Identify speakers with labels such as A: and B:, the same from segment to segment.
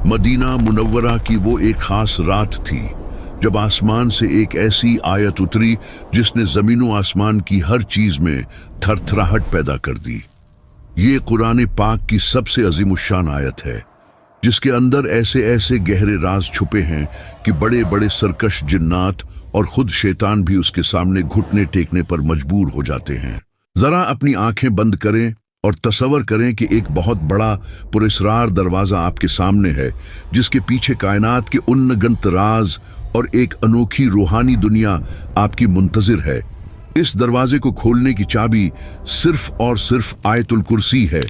A: Medina Munawwara की वो एक खास रात थी जब आसमान से एक ऐसी आयत उतरी जिसने जमीन व आसमान की हर चीज में थरथराहट पैदा कर दी। ये कुरान पाक की सबसे अजीमुशान आयत है जिसके अंदर ऐसे ऐसे गहरे राज छुपे हैं कि बड़े बड़े सरकश जिन्नात और खुद शैतान भी उसके सामने घुटने टेकने पर मजबूर हो जाते हैं। जरा अपनी आंखें बंद करें और तसव्वुर करें कि एक बहुत बड़ा पुरस्रार दरवाजा आपके सामने है जिसके पीछे कायनात के उन्नगंत राज और एक अनोखी रूहानी दुनिया आपकी मुंतजिर है। इस दरवाजे को खोलने की चाबी सिर्फ और सिर्फ आयतुल कुर्सी है।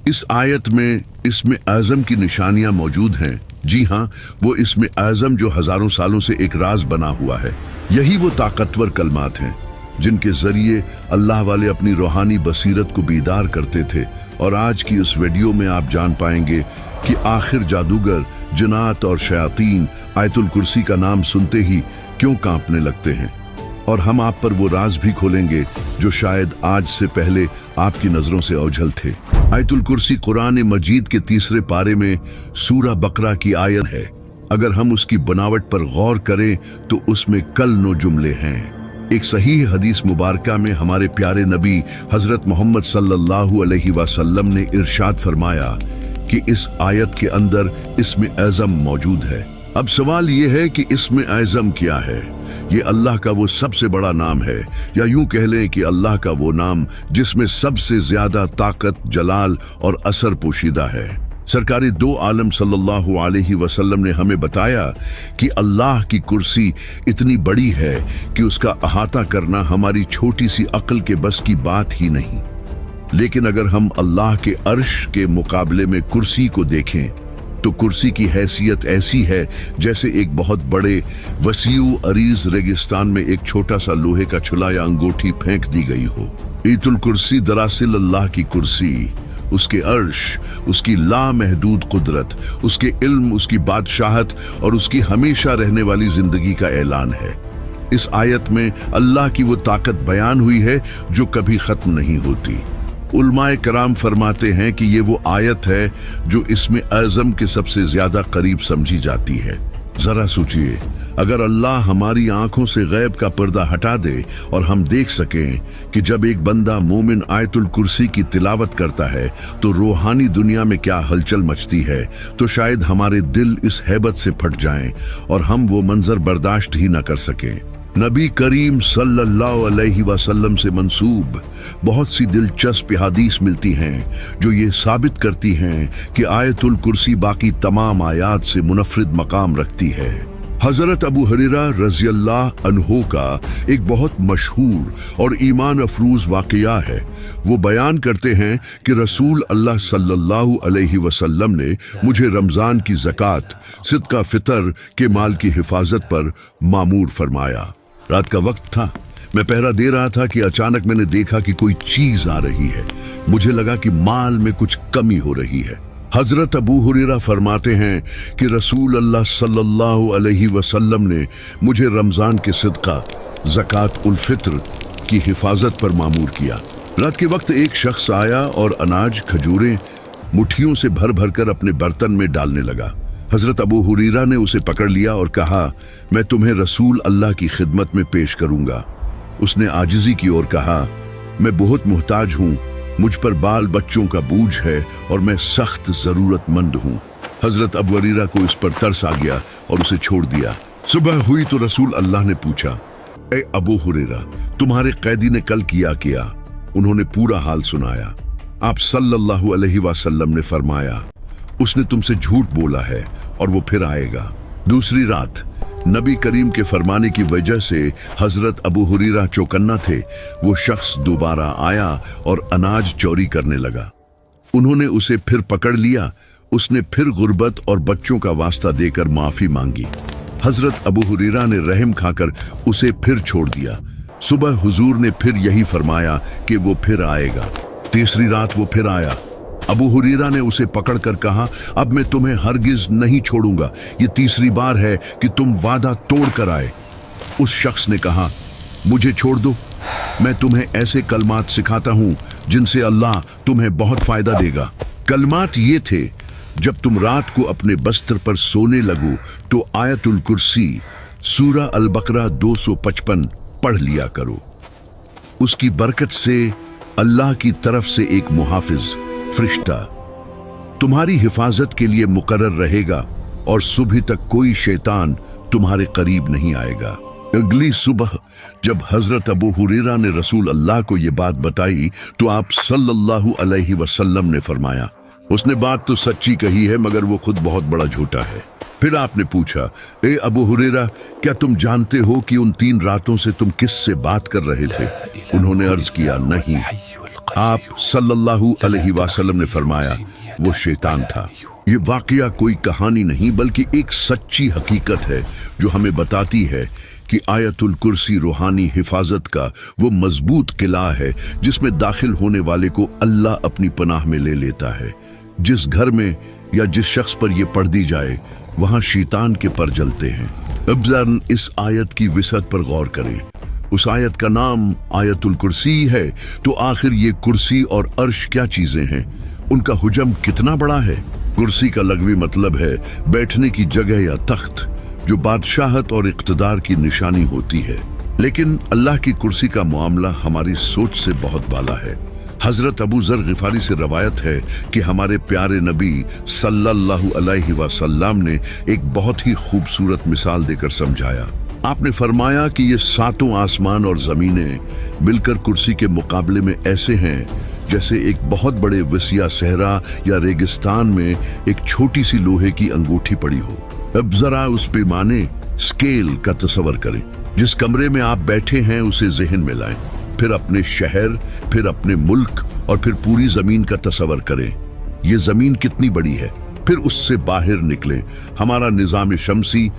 A: इस आयत में इसमें आज़म की निशानियां मौजूद हैं। जी हाँ, वो इसमें आज़म जो हजारों सालों से एक राज बना हुआ है। यही वो ताकतवर कलमात हैं जिनके जरिए अल्लाह वाले अपनी रूहानी बसीरत को बीदार करते थे। और आज की इस वीडियो में आप जान पाएंगे कि आखिर जादूगर, जिन्नात और शयातीन आयतुल कुर्सी का नाम सुनते ही क्यों कांपने लगते हैं। और हम आप पर वो राज भी खोलेंगे जो शायद आज से पहले आपकी नजरों से ओझल थे। आयतुल कुर्सी कुरान मजीद के तीसरे पारे में सूरा बकरा की आयत है। अगर हम उसकी बनावट पर गौर करें तो उसमें कल नो जुमले हैं। एक सही हदीस मुबारका में हमारे प्यारे नबी हजरत मोहम्मद सल्लल्लाहु अलैहि वसल्लम ने इरशाद फरमाया कि इस आयत के अंदर इसमें आज़म मौजूद है। अब सवाल ये है कि इसमें आज़म क्या है। ये अल्लाह का वो सबसे बड़ा नाम है, या यूं कह लें कि अल्लाह का वो नाम जिसमें सबसे ज्यादा ताकत, जलाल और असर पोशीदा है। सरकारी दो आलम सल्लल्लाहु अलैहि वसल्लम ने हमें बताया कि अल्लाह की कुर्सी इतनी बड़ी है कि उसका अहाता करना हमारी छोटी सी अक्ल के बस की बात ही नहीं। लेकिन अगर हम अल्लाह के अर्श के मुकाबले में कुर्सी को देखें तो कुर्सी की हैसियत ऐसी है जैसे एक बहुत बड़े वसीउ अरीज रेगिस्तान में एक छोटा सा लोहे का छुला या अंगूठी फेंक दी गई हो। आयतुल कुर्सी दरअसल अल्लाह की कुर्सी, उसके अर्श, उसकी लामहदूद कुदरत, उसके इल्म, उसकी बादशाहत और उसकी हमेशा रहने वाली जिंदगी का ऐलान है। इस आयत में अल्लाह की वो ताकत बयान हुई है जो कभी खत्म नहीं होती। उलमाए कराम फरमाते हैं कि ये वो आयत है जो इसमें आज़म के सबसे ज्यादा करीब समझी जाती है। जरा सोचिए, अगर अल्लाह हमारी आंखों से गैब का पर्दा हटा दे और हम देख सकें कि जब एक बंदा मोमिन आयतुल कुर्सी की तिलावत करता है तो रूहानी दुनिया में क्या हलचल मचती है, तो शायद हमारे दिल इस हैबत से फट जाएं और हम वो मंजर बर्दाश्त ही न कर सकें। नबी करीम सल्लल्लाहु अलैहि वसल्लम से मंसूब बहुत सी दिलचस्प हदीस मिलती हैं जो ये साबित करती हैं कि आयतुल कुर्सी बाकी तमाम आयात से मुनफरिद मकाम रखती है। हजरत अबू हुरैरा रज़ियल्लाहु अन्हु का एक बहुत मशहूर और ईमान अफरूज वाक़या है। वो बयान करते हैं कि रसूल अल्लाह सल्लल्लाहु अलैहि वसल्लम ने मुझे रमज़ान की ज़कात, सिदका फितर के माल की हिफाजत पर मामूर फरमाया। रात का वक्त था, मैं पहरा दे रहा था कि अचानक मैंने देखा कि कोई चीज आ रही है। मुझे लगा कि माल में कुछ कमी हो रही है। हजरत अबू हुरैरा फरमाते हैं कि रसूल अल्लाह सल्लल्लाहु अलैहि वसल्लम ने मुझे रमजान के सिदका, ज़कात उल फित्र की हिफाजत पर मामूर किया। रात के वक्त एक शख्स आया और अनाज, खजूरें मुट्ठियों से भर भर कर अपने बर्तन में डालने लगा। हजरत अबू हुरैरा ने उसे पकड़ लिया और कहा, मैं तुम्हें रसूल अल्लाह की खिदमत में पेश करूंगा। उसने आजिजी की ओर कहा, मैं बहुत मुहताज हूँ, मुझ पर बाल बच्चों का बोझ है और मैं सख्त जरूरतमंद हूँ। हजरत अबू हुरैरा को इस पर तरस आ गया और उसे छोड़ दिया। सुबह हुई तो रसूल अल्लाह ने पूछा, ए अबू हुरैरा, तुम्हारे कैदी ने कल किया? उन्होंने पूरा हाल सुनाया। आप सल्लल्लाहु अलैहि वसल्लम ने फरमाया, उसने तुमसे झूठ बोला है और वो फिर आएगा। दूसरी रात नबी करीम के फरमाने की वजह से हजरत अबू हुरैरा चौकन्ना थे। वो शख्स दोबारा आया और अनाज चोरी करने लगा। उन्होंने उसे फिर पकड़ लिया। उसने फिर गुर्बत और बच्चों का वास्ता देकर माफी मांगी। हजरत अबू हुरैरा ने रहम खाकर उसे फिर छोड़ दिया। सुबह हुजूर ने फिर यही फरमाया कि वो फिर आएगा। तीसरी रात वो फिर आया। अबू हुरैरा ने उसे पकड़कर कहा, अब मैं तुम्हें हरगिज नहीं छोड़ूंगा, ये तीसरी बार है कि तुम वादा तोड़ कर आए। उस शख्स ने कहा, मुझे छोड़ दो, मैं तुम्हें ऐसे कलमात सिखाता हूं जिनसे अल्लाह तुम्हें बहुत फायदा देगा। कलमात ये थे, जब तुम रात को अपने बस्तर पर सोने लगो तो आयतुल कुर्सी सूरा अल बकरा 255 पढ़ लिया करो। उसकी बरकत से अल्लाह की तरफ से एक मुहाफिज फरिश्ता तुम्हारी हिफाजत के लिए मुकर्रर रहेगा और सुबह तक कोई शैतान तुम्हारे करीब नहीं आएगा। अगली सुबह जब हजरत अबू हुरैरा ने रसूल अल्लाह को ये बात बताई तो आप सल्लल्लाहु अलैहि वसल्लम ने फरमाया, उसने बात तो सच्ची कही है मगर वो खुद बहुत बड़ा झूठा है। फिर आपने पूछा, ए अबू हुरैरा, क्या तुम जानते हो कि उन 3 रातों से तुम किससे बात कर रहे थे? उन्होंने अर्ज किया, नहीं। आप सल्लल्लाहु अलैहि वसल्लम ने फरमाया, वो शैतान था। ये वाकया कोई कहानी नहीं बल्कि एक सच्ची हकीकत है जो हमें बताती है कि आयतुल कुर्सी रूहानी हिफाजत का वो मजबूत किला है जिसमें दाखिल होने वाले को अल्लाह अपनी पनाह में ले लेता है। जिस घर में या जिस शख्स पर ये पढ़ दी जाए वहां शैतान के पर जलते हैं। अब ज़रा इस आयत की विसअत पर गौर करें। उस आयत का नाम आयतुल कुर्सी है, तो आखिर ये कुर्सी और अर्श क्या चीजें हैं? उनका हुजम कितना बड़ा है? कुर्सी का लगवी मतलब है बैठने की जगह या तख्त, जो बादशाहत और इक़्तिदार की निशानी होती है। लेकिन अल्लाह की कुर्सी का मामला हमारी सोच से बहुत बाला है। हजरत अबू ज़र गिफारी से रवायत है कि हमारे प्यारे नबी सल्लल्लाहु अलैहि वसल्लम ने एक बहुत ही खूबसूरत मिसाल देकर समझाया। आपने फरमाया कि ये 7 आसमान और जमीनें मिलकर कुर्सी के मुकाबले में ऐसे हैं जैसे एक बहुत बड़े वसिया सहरा या रेगिस्तान में एक छोटी सी लोहे की अंगूठी पड़ी हो। अब जरा उस पैमाने स्केल का तस्वर करें। जिस कमरे में आप बैठे हैं उसे ज़हन में लाएं, फिर अपने शहर, फिर अपने मुल्क और फिर पूरी जमीन का तस्वर करें। ये जमीन कितनी बड़ी है, फिर उससे बाहर निकलें। हमारा निज़ाम शमसी